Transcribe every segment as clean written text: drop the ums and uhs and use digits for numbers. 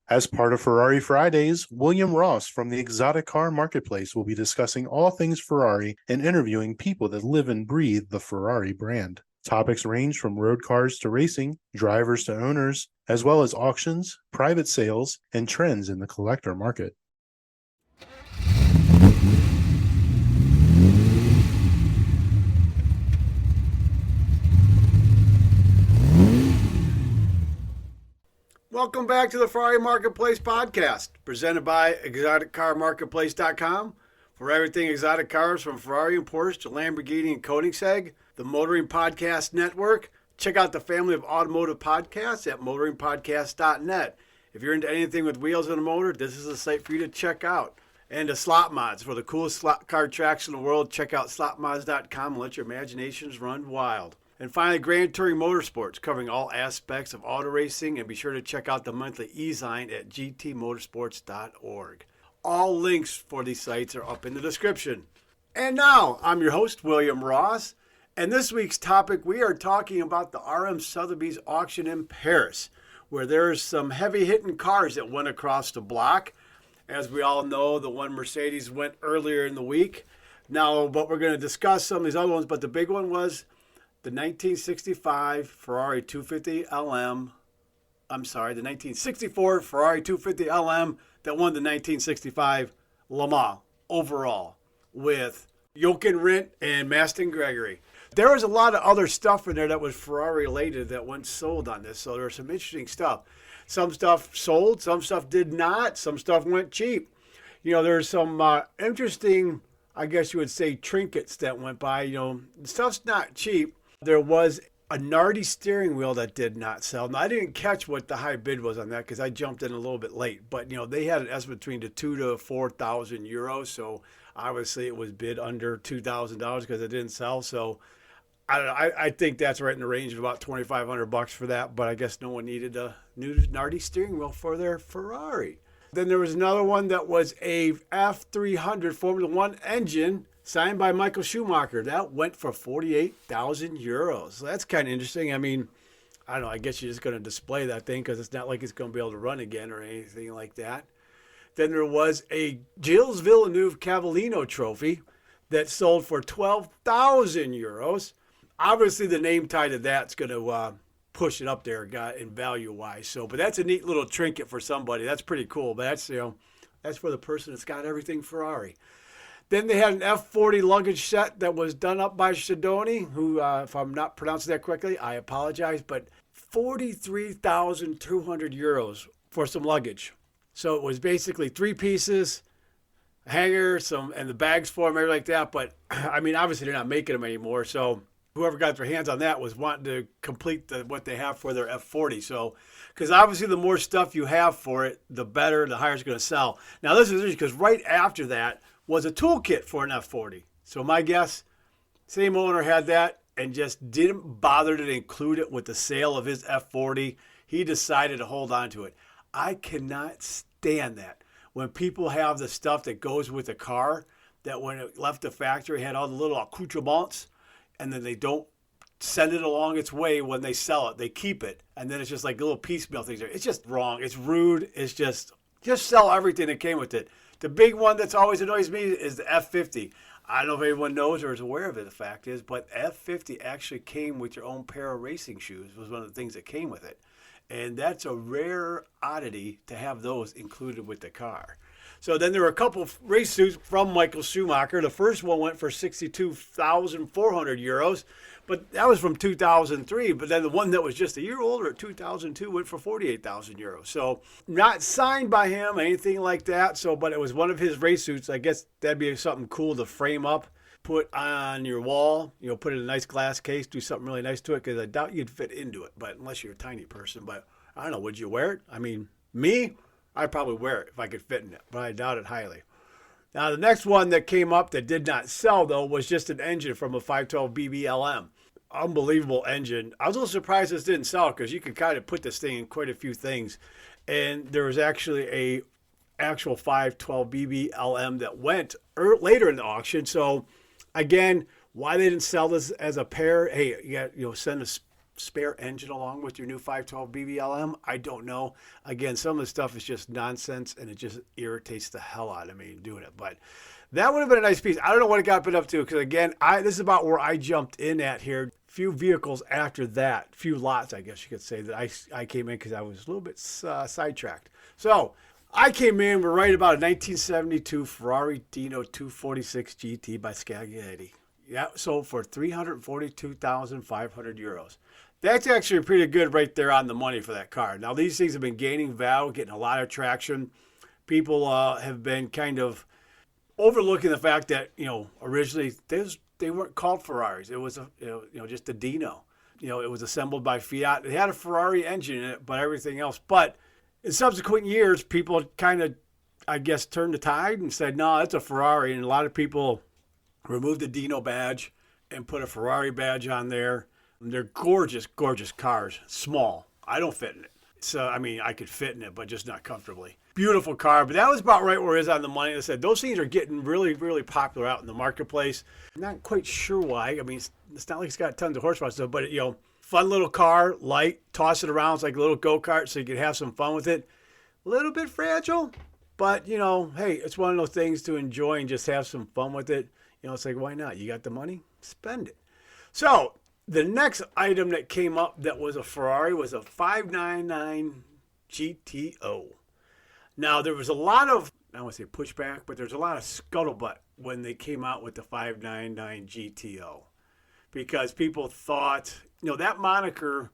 As part of Ferrari Fridays, William Ross from the Exotic Car Marketplace will be discussing all things Ferrari and interviewing people that live and breathe the Ferrari brand. Topics range from road cars to racing, drivers to owners, as well as auctions, private sales, and trends in the collector market. Welcome back to the Ferrari Marketplace podcast, presented by ExoticCarMarketplace.com. For everything exotic cars from Ferrari and Porsche to Lamborghini and Koenigsegg, the Motoring Podcast Network. Check out the family of automotive podcasts at motoringpodcast.net. If you're into anything with wheels and a motor, this is a site for you to check out. And the slot mods. For the coolest slot car tracks in the world, check out slotmods.com and let your imaginations run wild. And finally, Grand Touring Motorsports, covering all aspects of auto racing. And be sure to check out the monthly e-zine at gtmotorsports.org. All links for these sites are up in the description. And now, I'm your host, William Ross. And this week's topic, we are talking about the RM Sotheby's auction in Paris, where there's some heavy-hitting cars that went across the block. As we all know, the one Mercedes went earlier in the week. Now, but we're going to discuss some of these other ones, but the big one was the 1965 Ferrari 250 LM. I'm sorry, the 1964 Ferrari 250 LM that won the 1965 Le Mans overall with Jochen Rindt and Mastin Gregory. There was a lot of other stuff in there that was Ferrari related that went sold on this, so there was some interesting stuff. Some stuff sold, some stuff did not, some stuff went cheap. You know, there's some interesting, I guess you would say, trinkets that went by. You know, stuff's not cheap. There was a Nardi steering wheel that did not sell. Now, I didn't catch what the high bid was on that because I jumped in a little bit late. But, you know, they had an estimate between the 2,000 to 4,000 euros. So, obviously, it was bid under $2,000 because it didn't sell. So, I think that's right in the range of about $2,500 for that. But I guess no one needed a new Nardi steering wheel for their Ferrari. Then there was another one that was a F300 Formula One engine signed by Michael Schumacher. That went for 48,000 euros. So that's kind of interesting. I mean, I don't know. I guess you're just going to display that thing because it's not like it's going to be able to run again or anything like that. Then there was a Gilles Villeneuve Cavallino trophy that sold for 12,000 euros. Obviously, the name tied to that's going to push it up there in value-wise. So, but that's a neat little trinket for somebody. That's pretty cool. But that's, you know, that's for the person that's got everything Ferrari. Then they had an F40 luggage set that was done up by Shadoni, who, if I'm not pronouncing that correctly, I apologize, but 43,200 euros for some luggage. So it was basically 3 pieces, a hanger, and the bags for them, everything like that. But, I mean, obviously they're not making them anymore. So whoever got their hands on that was wanting to complete what they have for their F40. So, because obviously the more stuff you have for it, the better, the higher it's going to sell. Now, this is interesting because right after that was a toolkit for an F40. So my guess, same owner had that and just didn't bother to include it with the sale of his F40. He decided to hold on to it. I cannot stand that. When people have the stuff that goes with the car, that when it left the factory had all the little accoutrements, and then they don't send it along its way when they sell it. They keep it, and then it's just like little piecemeal things. It's just wrong. It's rude. It's just sell everything that came with it. The big one that's always annoys me is the F50. I don't know if everyone knows or is aware of it, the fact is, but F50 actually came with your own pair of racing shoes. Was one of the things that came with it. And that's a rare oddity to have those included with the car. So then there were a couple of race suits from Michael Schumacher. The first one went for 62,400 euros, but that was from 2003. But then the one that was just a year older at 2002 went for 48,000 euros. So not signed by him, anything like that. So, but it was one of his race suits. I guess that'd be something cool to frame up, put on your wall, you know, put it in a nice glass case, do something really nice to it, because I doubt you'd fit into it, but unless you're a tiny person. But I don't know, would you wear it? I mean, me, I'd probably wear it if I could fit in it, but I doubt it highly. Now, the next one that came up that did not sell, though, was just an engine from a 512 BBLM. Unbelievable engine. I was a little surprised this didn't sell because you could kind of put this thing in quite a few things. And there was actually a actual 512 BBLM that went later in the auction. So, again, why they didn't sell this as a pair, hey, you got, send us spare engine along with your new 512 BBLM? I don't know. Again, some of the stuff is just nonsense, and it just irritates the hell out of me doing it. But that would have been a nice piece. I don't know what it got put up to, because again, this is about where I jumped in at here. Few vehicles after that, few lots, I guess you could say, that I came in because I was a little bit sidetracked. So I came in, we're right about a 1972 Ferrari Dino 246 GT by Scaglietti. Yeah, sold for 342,500 euros. That's actually pretty good right there on the money for that car. Now, these things have been gaining value, getting a lot of traction. People have been kind of overlooking the fact that, originally they weren't called Ferraris. It was just a Dino. It was assembled by Fiat. It had a Ferrari engine in it, but everything else. But in subsequent years, people kind of, I guess, turned the tide and said, no, it's a Ferrari. And a lot of people removed the Dino badge and put a Ferrari badge on there. They're gorgeous, gorgeous cars. Small. I don't fit in it. So, I could fit in it, but just not comfortably. Beautiful car, but that was about right where it is on the money. I said those things are getting really, really popular out in the marketplace. I'm not quite sure why. It's not like it's got tons of horsepower stuff, but fun little car, light, toss it around. It's like a little go-kart, so you can have some fun with it. A little bit fragile, but hey, it's one of those things to enjoy and just have some fun with it. It's like, why not? You got the money, spend it. So the next item that came up that was a Ferrari was a 599 GTO. Now, there was a lot of, I don't want to say pushback, but there's a lot of scuttlebutt when they came out with the 599 GTO. Because people thought, that moniker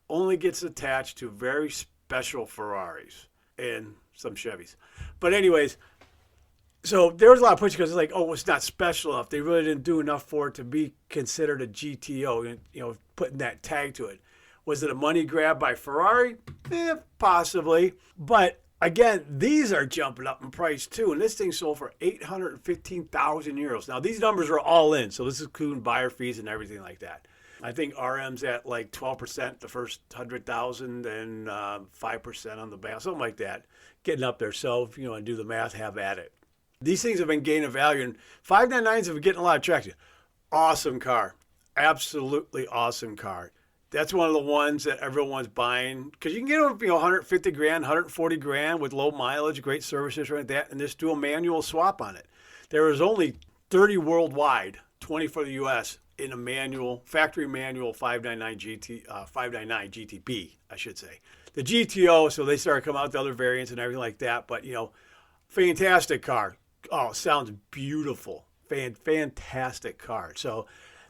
only gets attached to very special Ferraris and some Chevys. But anyways, so there was a lot of pushback because it's like, oh, it's not special enough. They really didn't do enough for it to be considered a GTO, putting that tag to it. Was it a money grab by Ferrari? Possibly. But again, these are jumping up in price too, and this thing sold for 815,000 euros. Now, these numbers are all in, so this is including buyer fees and everything like that. I think RM's at like 12% the first 100,000 and 5% on the back, something like that, getting up there. So if you want to do the math, have at it. These things have been gaining value, and 599s have been getting a lot of traction. Awesome car. Absolutely awesome car. That's one of the ones that everyone's buying because you can get them, 150 grand, 140 grand with low mileage, great service history like that, and just do a manual swap on it. There is only 30 worldwide, 20 for the U.S. in a manual, factory manual 599 GTB, I should say. The GTO, so they started coming out with other variants and everything like that, but fantastic car. Oh, sounds beautiful. Fantastic car. So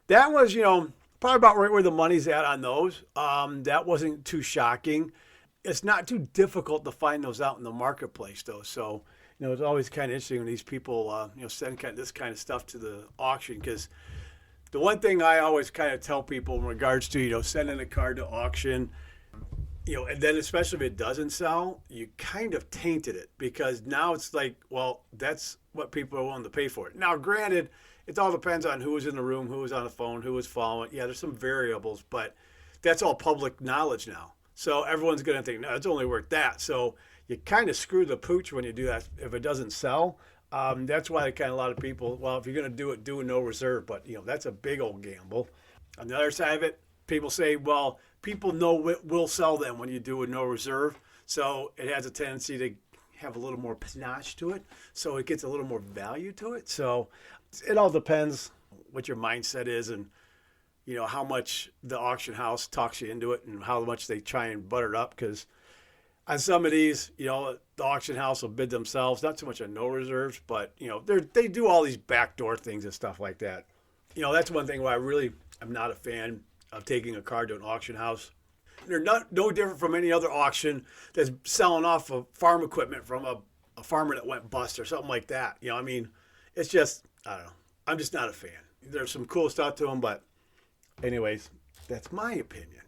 that was, probably about right where the money's at on those. That wasn't too shocking. It's not too difficult to find those out in the marketplace, though. So, it's always kind of interesting when these people, send this kind of stuff to the auction. Because the one thing I always kind of tell people in regards to, sending a car to auction, and then especially if it doesn't sell, you kind of tainted it. Because now it's like, well, that's what people are willing to pay for it. Now, granted, it all depends on who was in the room, who was on the phone, who was following. Yeah, there's some variables, but that's all public knowledge now. So everyone's going to think, no, it's only worth that. So you kind of screw the pooch when you do that if it doesn't sell. That's why a lot of people, well, if you're going to do it, do a no reserve. But, that's a big old gamble. On the other side of it, people say, well, people know it will sell them when you do a no reserve. So it has a tendency to have a little more panache to it. So it gets a little more value to it. So it all depends what your mindset is and, how much the auction house talks you into it and how much they try and butter it up. Because on some of these, the auction house will bid themselves, not so much on no reserves, but, they do all these backdoor things and stuff like that. That's one thing where I'm not a fan of taking a car to an auction house. They're no different from any other auction that's selling off of farm equipment from a farmer that went bust or something like that. It's just, I don't know. I'm just not a fan. There's some cool stuff to them, but anyways, that's my opinion.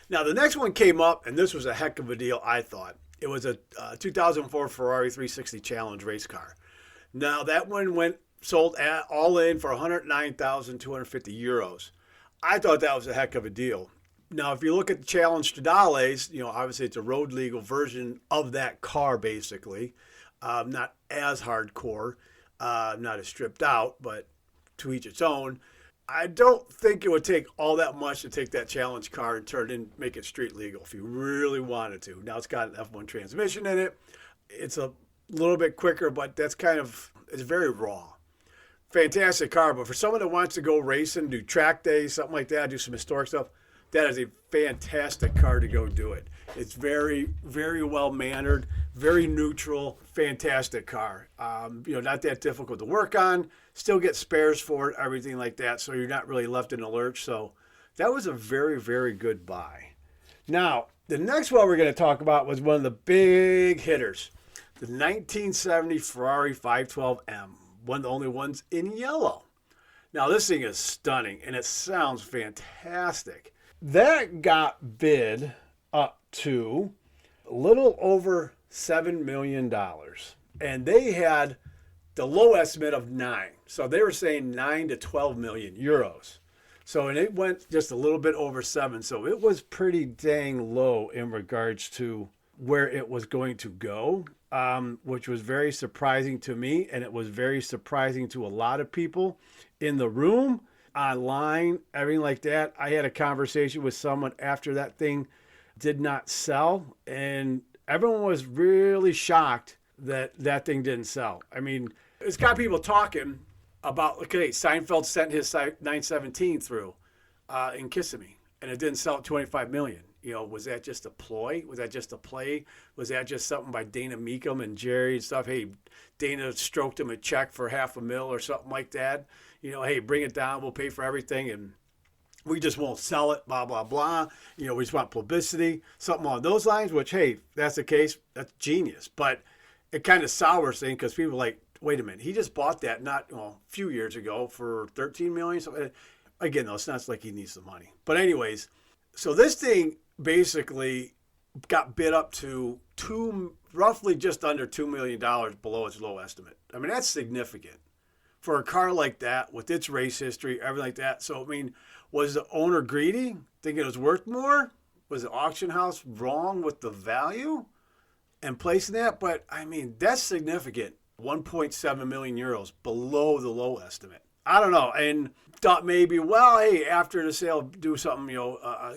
Now, the next one came up, and this was a heck of a deal, I thought. It was a 2004 Ferrari 360 Challenge race car. Now, that one sold all in for 109,250 euros. I thought that was a heck of a deal. Now, if you look at the Challenge Stradales, obviously it's a road legal version of that car, basically. Not as hardcore, not as stripped out, but to each its own. I don't think it would take all that much to take that challenge car and turn it in, make it street legal if you really wanted to. Now it's got an F1 transmission in it. It's a little bit quicker, but it's very raw. Fantastic car, but for someone that wants to go racing, do track days, something like that, do some historic stuff, that is a fantastic car to go do it. It's very, very well mannered, very neutral, fantastic car. Not that difficult to work on. Still get spares for it, everything like that. So you're not really left in a lurch. So that was a very, very good buy. Now, the next one we're going to talk about was one of the big hitters, the 1970 Ferrari 512M, one of the only ones in yellow. Now, this thing is stunning and it sounds fantastic. That got bid up to a little over $7 million. And they had the low estimate of 9. So they were saying 9 to 12 million euros. So, and it went just a little bit over 7. So it was pretty dang low in regards to where it was going to go, which was very surprising to me. And it was very surprising to a lot of people in the room, online, everything like that. I had a conversation with someone after that thing did not sell, and everyone was really shocked that that thing didn't sell. I mean, it's got people talking about, okay, Seinfeld sent his 917 through in Kissimmee, and it didn't sell at 25 million. Was that just a ploy? Was that just a play? Was that just something by Dana Meekum and Jerry and stuff? Hey, Dana stroked him a check for $500,000 or something like that. Hey, bring it down. We'll pay for everything, and we just won't sell it, blah, blah, blah. We just want publicity, something along those lines, which, hey, if that's the case, that's genius. But it kind of sours things because people are like, wait a minute, he just bought that a few years ago for $13 million. So, again, though, it's not like he needs the money. But anyways, so this thing basically got bid up to roughly just under $2 million below its low estimate. I mean, that's significant for a car like that with its race history, everything like that. So, I mean, was the owner greedy, thinking it was worth more? Was the auction house wrong with the value and placing that? But, I mean, that's significant. 1.7 million euros below the low estimate. I don't know. And thought maybe, well, hey, after the sale, do something,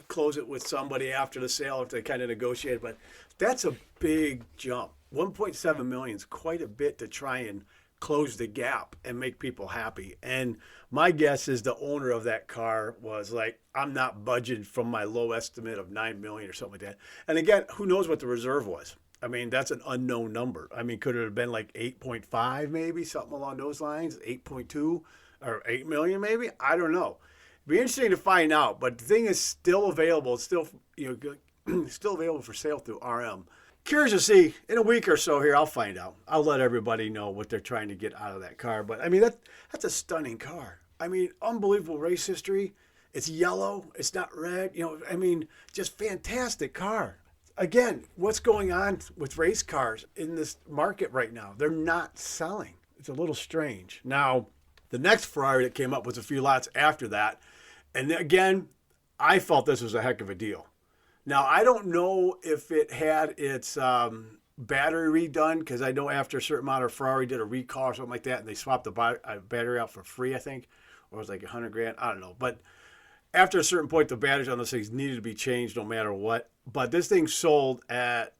close it with somebody after the sale if they kind of negotiate. But that's a big jump. 1.7 million is quite a bit to try and close the gap and make people happy. And my guess is the owner of that car was like, I'm not budgeted from my low estimate of 9 million or something like that. And again, who knows what the reserve was? I mean, that's an unknown number. I mean, could it have been like 8.5 maybe, something along those lines, 8.2 or 8 million maybe? I don't know. It'd be interesting to find out, but the thing is still available. It's still, still available for sale through RM. Curious to see, in a week or so here, I'll find out. I'll let everybody know what they're trying to get out of that car. But, I mean, that's a stunning car. I mean, unbelievable race history. It's yellow. It's not red. Just fantastic car. Again, what's going on with race cars in this market right now? They're not selling. It's a little strange. Now, the next Ferrari that came up was a few lots after that. And again, I felt this was a heck of a deal. Now, I don't know if it had its battery redone, because I know after a certain amount of Ferrari did a recall or something like that, and they swapped the battery out for free, I think, or it was like $100,000. I don't know. But after a certain point, the batteries on those things needed to be changed no matter what. But this thing sold at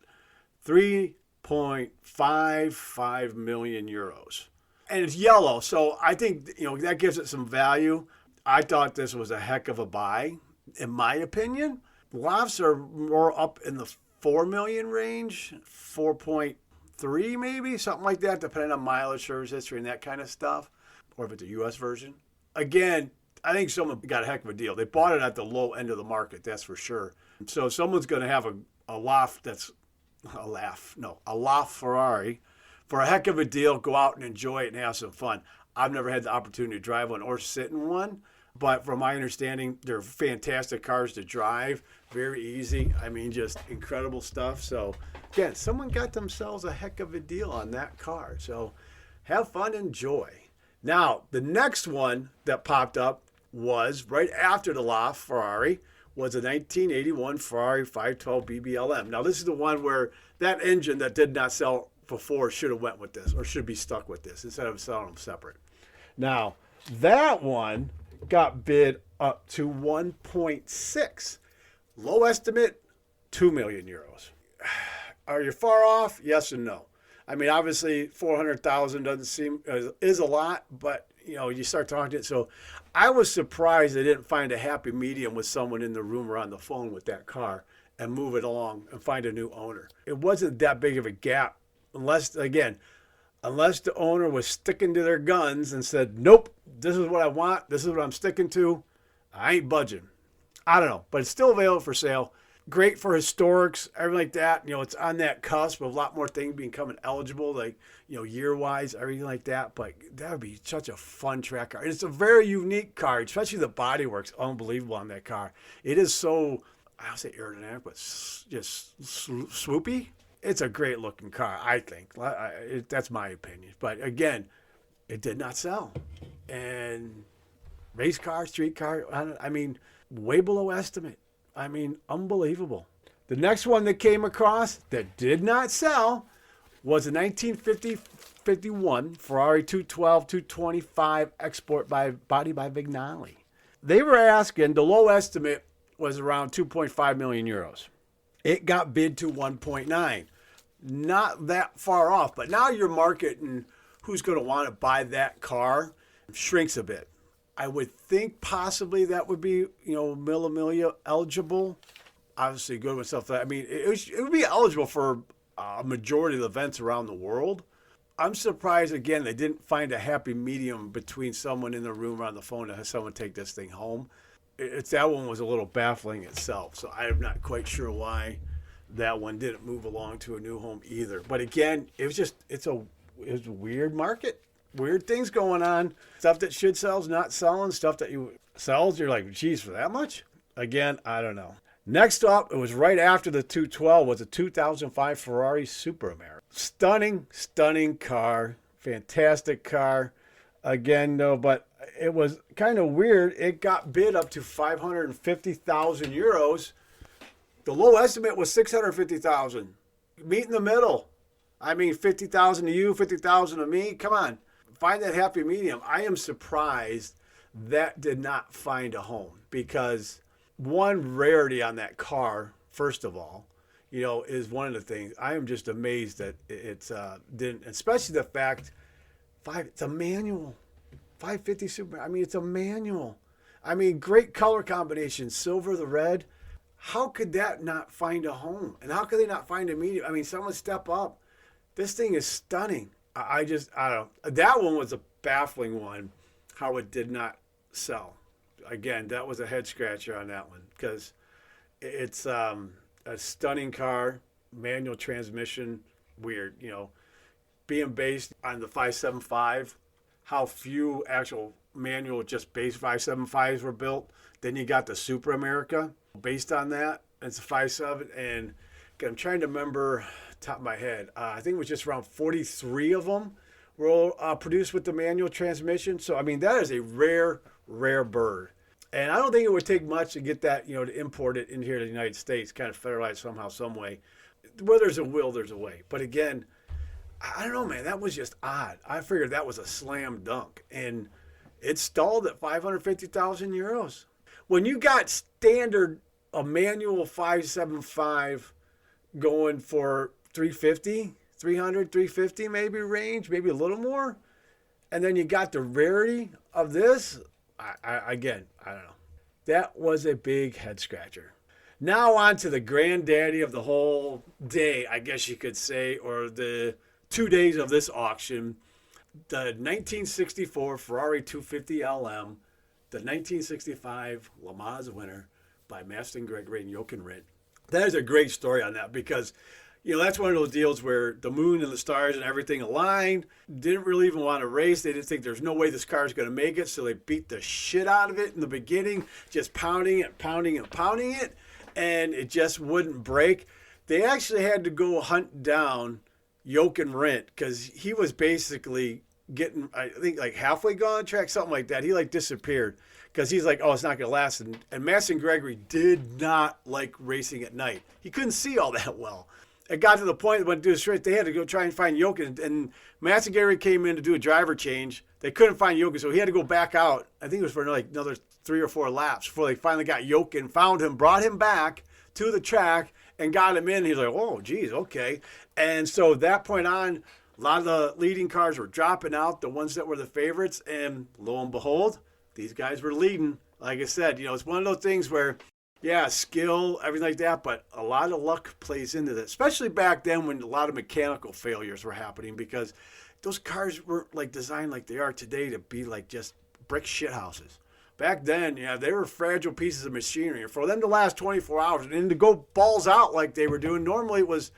3.55 million euros. And it's yellow, so I think that gives it some value. I thought this was a heck of a buy, in my opinion. Lofts are more up in the 4 million range, 4.3 maybe, something like that, depending on mileage, service history, and that kind of stuff, or if it's a U.S. version. Again, I think someone got a heck of a deal. They bought it at the low end of the market, that's for sure. So someone's going to have a loft that's a loft Ferrari for a heck of a deal. Go out and enjoy it and have some fun. I've never had the opportunity to drive one or sit in one, but from my understanding, they're fantastic cars to drive, very easy. I mean, just incredible stuff. So again, someone got themselves a heck of a deal on that car. So have fun, enjoy. Now, the next one that popped up was right after the loft Ferrari was a 1981 Ferrari 512 BBLM. Now, this is the one where that engine that did not sell before should have went with this, or should be stuck with this instead of selling them separate. Now, that one got bid up to 1.6. Low estimate, 2 million euros. Are you far off? Yes and no. I mean, obviously, 400,000 doesn't seem is a lot, but you start talking to it. So, I was surprised they didn't find a happy medium with someone in the room or on the phone with that car and move it along and find a new owner. It wasn't that big of a gap, unless the owner was sticking to their guns and said, "Nope, this is what I want. This is what I'm sticking to. I ain't budging." I don't know, but it's still available for sale. Great for historics, everything like that. It's on that cusp of a lot more things becoming eligible, like, year-wise, everything like that. But that would be such a fun track car. It's a very unique car, especially the bodywork's unbelievable on that car. It is so, I'll say aerodynamic, but just swoopy. It's a great-looking car, I think. That's my opinion. But, again, it did not sell. And race car, street car, I mean, way below estimate. I mean, unbelievable. The next one that came across that did not sell was a 1950-51 Ferrari 212 225 Export body by Vignali. They were asking, the low estimate was around 2.5 million euros. It got bid to 1.9. Not that far off, but now your market and who's going to want to buy that car shrinks a bit. I would think possibly that would be, Memorabilia eligible. Obviously, good with stuff. I mean, it would be eligible for a majority of the events around the world. I'm surprised, again, they didn't find a happy medium between someone in the room or on the phone to have someone take this thing home. That one was a little baffling itself, so I'm not quite sure why that one didn't move along to a new home either. But again, it's a weird market. Weird things going on. Stuff that should sell is not selling. Stuff that sells, you're like, geez, for that much? Again, I don't know. Next up, it was right after the 212, was a 2005 Ferrari Super America. Stunning car. Fantastic car. Again, though, but it was kind of weird. It got bid up to 550,000 euros. The low estimate was 650,000. Meet in the middle. I mean, 50,000 to you, 50,000 to me. Come on. Find that happy medium. I am surprised that did not find a home because one rarity on that car, first of all, is one of the things. I am just amazed that it's didn't, especially the fact it's a manual. 550 Super. I mean, it's a manual. I mean, great color combination, silver, the red. How could that not find a home? And how could they not find a medium? I mean, someone step up. This thing is stunning. I don't know. That one was a baffling one, how it did not sell. Again, that was a head scratcher on that one because it's a stunning car, manual transmission, weird, being based on the 575, how few actual manual just base 575s were built. Then you got the Super America based on that. It's a 5.7, and I'm trying to remember top of my head. I think it was just around 43 of them were produced with the manual transmission. So, I mean, that is a rare bird. And I don't think it would take much to get that, to import it in here to the United States, kind of federalize somehow, some way. Where there's a will, there's a way. But again, I don't know, man. That was just odd. I figured that was a slam dunk. And it stalled at 550,000 euros. When you got standard, a manual 575 going for 350, 300, 350 maybe range, maybe a little more. And then you got the rarity of this. I don't know. That was a big head scratcher. Now on to the granddaddy of the whole day, I guess you could say, or the 2 days of this auction. The 1964 Ferrari 250 LM, the 1965 Le Mans winner by Mastin Gregory and Jochen Rindt. That is a great story on that because that's one of those deals where the moon and the stars and everything aligned. Didn't really even want to race. They didn't think there's no way this car is going to make it, so they beat the shit out of it in the beginning, just pounding it, and it just wouldn't break. They actually had to go hunt down Jochen Rindt because he was basically getting, I think, like halfway gone track, something like that. He disappeared because he's like, oh, it's not going to last. And Mastin Gregory did not like racing at night. He couldn't see all that well. it got to the point when do straight, they had to go try and find Jochen. And Matsugari came in to do a driver change. They couldn't find Jochen, so he had to go back out. I think it was for like another 3 or 4 laps before they finally got Jochen, found him, brought him back to the track, and got him in. He's like, oh, geez, okay. And so at that point on, a lot of the leading cars were dropping out, the ones that were the favorites, and lo and behold, these guys were leading. Like I said, it's one of those things where, yeah, skill, everything like that, but a lot of luck plays into that, especially back then when a lot of mechanical failures were happening, because those cars weren't like designed like they are today to be like just brick shit houses. Back then, yeah, they were fragile pieces of machinery. And for them to last 24 hours and then to go balls out like they were doing, normally it was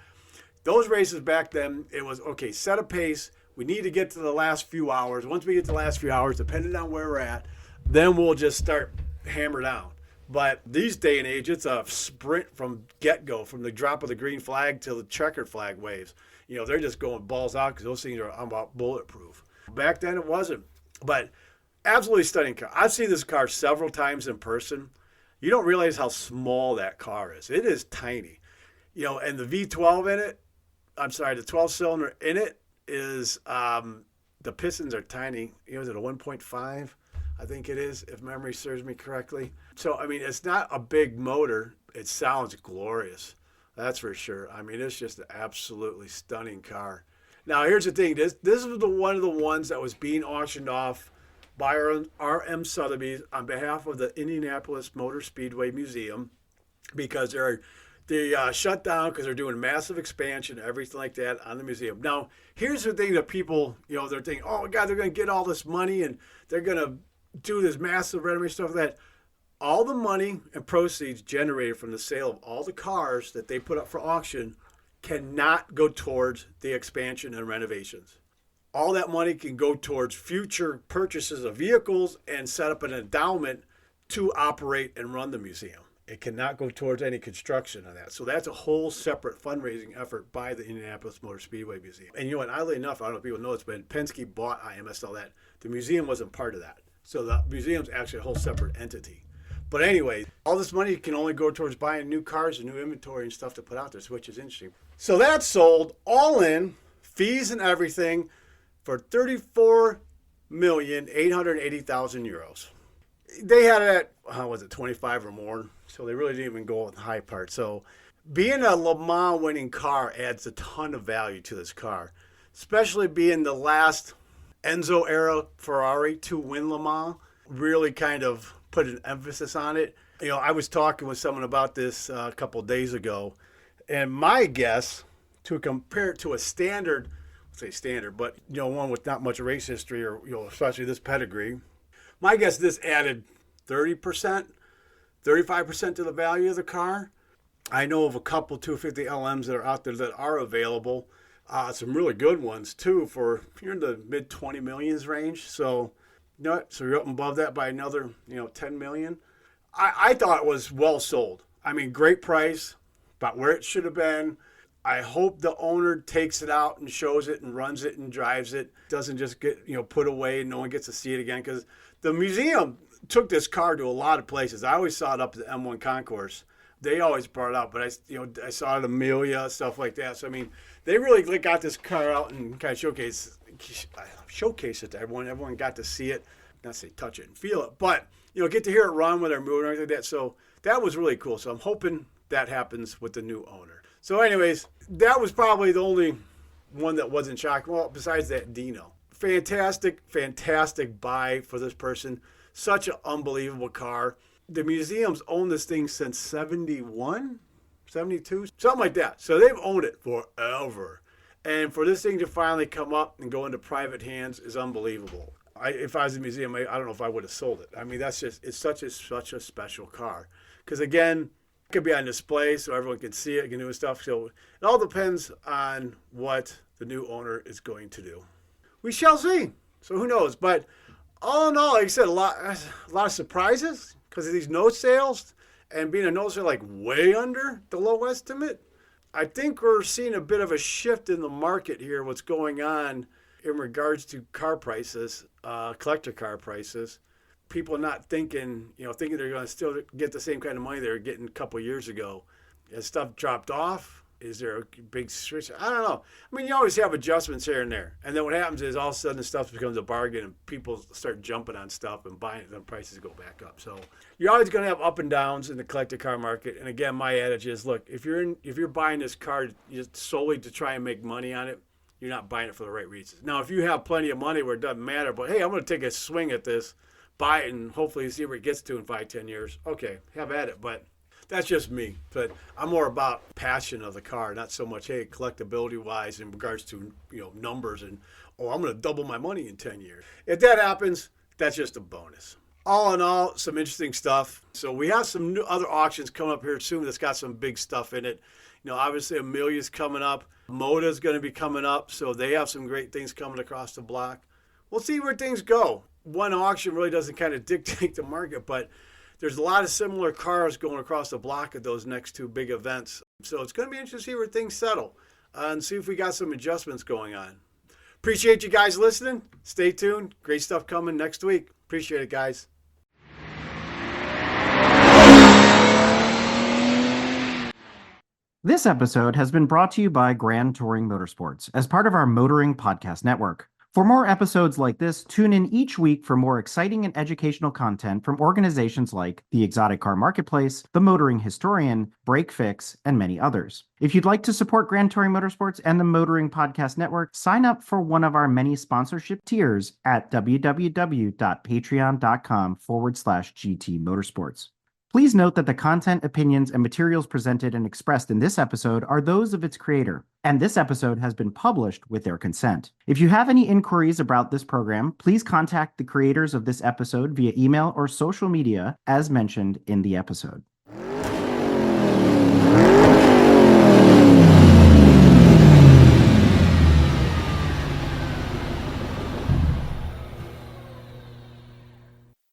those races back then, it was, okay, set a pace. We need to get to the last few hours. Once we get to the last few hours, depending on where we're at, then we'll just start hammer down. But these day and age, it's a sprint from get-go, from the drop of the green flag till the checkered flag waves. They're just going balls out because those things are about bulletproof. Back then, it wasn't. But absolutely stunning car. I've seen this car several times in person. You don't realize how small that car is. It is tiny. And the V12 in it, the 12-cylinder in it is, the pistons are tiny. Is it a 1.5? I think it is, if memory serves me correctly. So, it's not a big motor. It sounds glorious. That's for sure. It's just an absolutely stunning car. Now, here's the thing. This was one of the ones that was being auctioned off by R.M. Sotheby on behalf of the Indianapolis Motor Speedway Museum, because they shut down because they're doing massive expansion, everything like that on the museum. Now, here's the thing that people, they're thinking, oh, God, they're going to get all this money and they're going to do this massive renovation stuff like that. All the money and proceeds generated from the sale of all the cars that they put up for auction cannot go towards the expansion and renovations. All that money can go towards future purchases of vehicles and set up an endowment to operate and run the museum. It cannot go towards any construction of that. So that's a whole separate fundraising effort by the Indianapolis Motor Speedway Museum. And oddly enough, I don't know if people know this, but Penske bought IMS, all that. The museum wasn't part of that. So the museum's actually a whole separate entity. But anyway, all this money can only go towards buying new cars and new inventory and stuff to put out there, which is interesting. So that's sold all in, fees and everything, for 34,880,000 euros. They had it at 25 or more, so they really didn't even go with the high part. So being a Le Mans winning car adds a ton of value to this car, especially being the last Enzo era Ferrari to win Le Mans. Really kind of put an emphasis on it. I was talking with someone about this a couple of days ago, and my guess, to compare it to a standard, but one with not much race history, or especially this pedigree, my guess this added 30%, 35% to the value of the car. I know of a couple 250 LMs that are out there that are available. Some really good ones too, for you're in the mid 20 millions range. So, so you're up above that by another, 10 million. I thought it was well sold. Great price, about where it should have been. I hope the owner takes it out and shows it and runs it and drives it. Doesn't just get, put away and no one gets to see it again. Because the museum took this car to a lot of places. I always saw it up at the M1 concourse. They always brought it out, but I saw it at Amelia, stuff like that. So, they really got this car out and kind of showcase it to everyone. Everyone got to see it, not say touch it and feel it, but, get to hear it run when they're moving and everything like that. So that was really cool. So I'm hoping that happens with the new owner. So anyways, that was probably the only one that wasn't shocking. Well, besides that, Dino. Fantastic buy for this person. Such an unbelievable car. The museum's owned this thing since 71, 72, something like that. So they've owned it forever. And for this thing to finally come up and go into private hands is unbelievable. If I was in the museum, I don't know if I would have sold it. That's just, it's such a special car. Because again, it could be on display so everyone can see it, can do stuff. So it all depends on what the new owner is going to do. We shall see. So who knows? But all in all, like I said, a lot of surprises because of these note sales and being a note sale like way under the low estimate. I think we're seeing a bit of a shift in the market here, what's going on in regards to car prices, collector car prices. People not thinking they're going to still get the same kind of money they were getting a couple years ago. As stuff dropped off, Is there a big switch? I don't know. I mean, you always have adjustments here and there. And then what happens is all of a sudden stuff becomes a bargain and people start jumping on stuff and buying it, then prices go back up. So you're always going to have up and downs in the collector car market. And again, my adage is, look, if you're buying this car just solely to try and make money on it, you're not buying it for the right reasons. Now, if you have plenty of money where it doesn't matter, but hey, I'm going to take a swing at this, buy it, and hopefully see where it gets to in 5-10 years. Okay, have at it. But that's just me. But I'm more about passion of the car, not so much, hey, collectability wise in regards to, numbers and, I'm going to double my money in 10 years. If that happens, that's just a bonus. All in all, some interesting stuff. So we have some new other auctions coming up here soon that's got some big stuff in it. Obviously Amelia's coming up. Moda's going to be coming up. So they have some great things coming across the block. We'll see where things go. One auction really doesn't kind of dictate the market, but there's a lot of similar cars going across the block at those next two big events. So it's going to be interesting to see where things settle and see if we got some adjustments going on. Appreciate you guys listening. Stay tuned. Great stuff coming next week. Appreciate it, guys. This episode has been brought to you by Grand Touring Motorsports as part of our Motoring Podcast Network. For more episodes like this, tune in each week for more exciting and educational content from organizations like the Exotic Car Marketplace, the Motoring Historian, Break Fix, and many others. If you'd like to support Grand Touring Motorsports and the Motoring Podcast Network, sign up for one of our many sponsorship tiers at www.patreon.com/GT Motorsports. Please note that the content, opinions, and materials presented and expressed in this episode are those of its creator, and this episode has been published with their consent. If you have any inquiries about this program, please contact the creators of this episode via email or social media as mentioned in the episode.